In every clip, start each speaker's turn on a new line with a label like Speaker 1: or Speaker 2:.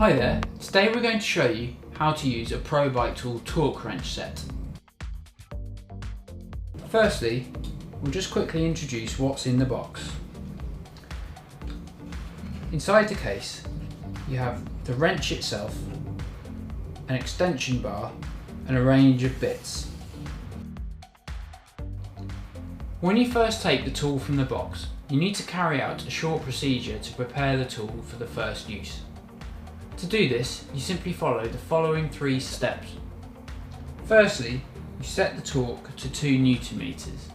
Speaker 1: Hi there, today we're going to show you how to use a Pro Bike Tool torque wrench set. Firstly, we'll just quickly introduce what's in the box. Inside the case, you have the wrench itself, an extension bar and a range of bits. When you first take the tool from the box, you need to carry out a short procedure to prepare the tool for the first use. To do this, you simply follow the following 3 steps. Firstly, you set the torque to 2 Newton meters,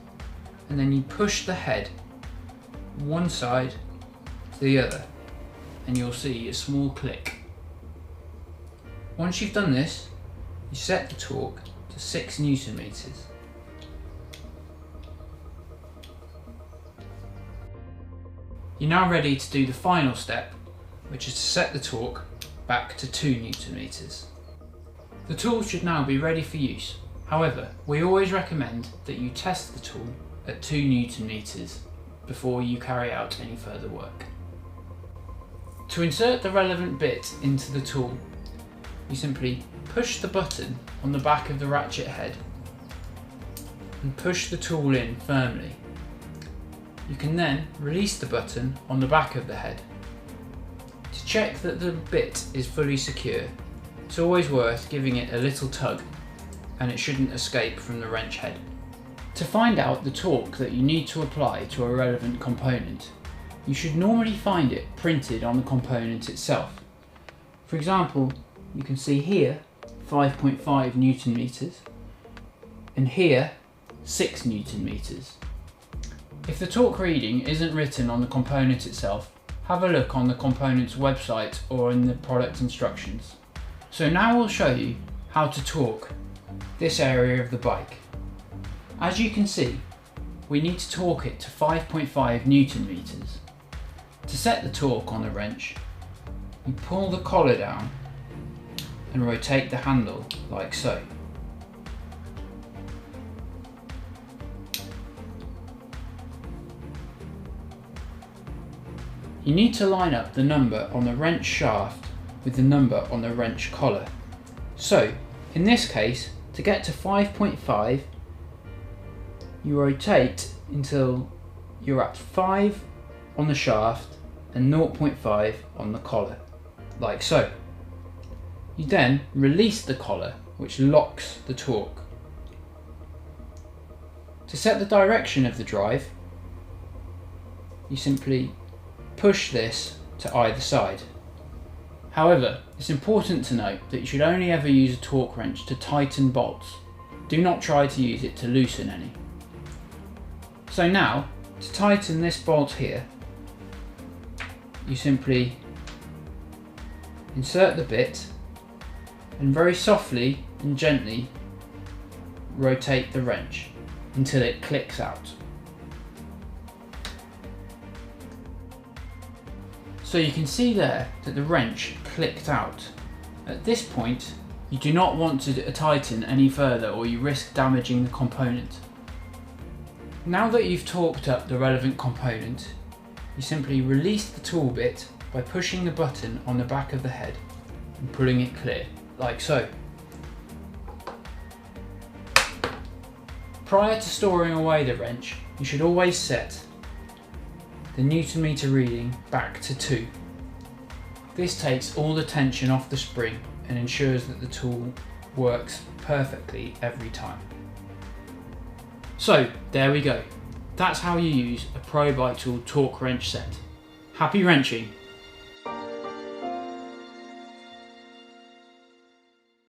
Speaker 1: and then you push the head one side to the other, and you'll see a small click. Once you've done this, you set the torque to 6 Newton meters. You're now ready to do the final step, which is to set the torque back to 2 Newton meters. The tool should now be ready for use. However, we always recommend that you test the tool at 2 Newton meters before you carry out any further work. To insert the relevant bit into the tool, you simply push the button on the back of the ratchet head and push the tool in firmly. You can then release the button on the back of the head. To check that the bit is fully secure, it's always worth giving it a little tug and it shouldn't escape from the wrench head. To find out the torque that you need to apply to a relevant component, you should normally find it printed on the component itself. For example, you can see here 5.5 Newton meters and here 6 Newton meters. If the torque reading isn't written on the component itself, have a look on the component's website or in the product instructions. So now we'll show you how to torque this area of the bike. As you can see, we need to torque it to 5.5 Newton meters. To set the torque on the wrench, you pull the collar down and rotate the handle like so. You need to line up the number on the wrench shaft with the number on the wrench collar. So, in this case, to get to 5.5, you rotate until you're at 5 on the shaft and 0.5 on the collar, like so. You then release the collar, which locks the torque. To set the direction of the drive, you simply push this to either side. However, it's important to note that you should only ever use a torque wrench to tighten bolts. Do not try to use it to loosen any. So now, to tighten this bolt here, you simply insert the bit and very softly and gently rotate the wrench until it clicks out. So you can see there that the wrench clicked out. At this point, you do not want to tighten any further or you risk damaging the component. Now that you've torqued up the relevant component, you simply release the tool bit by pushing the button on the back of the head and pulling it clear, like so. Prior to storing away the wrench, you should always set the Newton meter reading back to 2. This takes all the tension off the spring and ensures that the tool works perfectly every time. So there we go. That's how you use a Pro Bike Tool torque wrench set. Happy wrenching!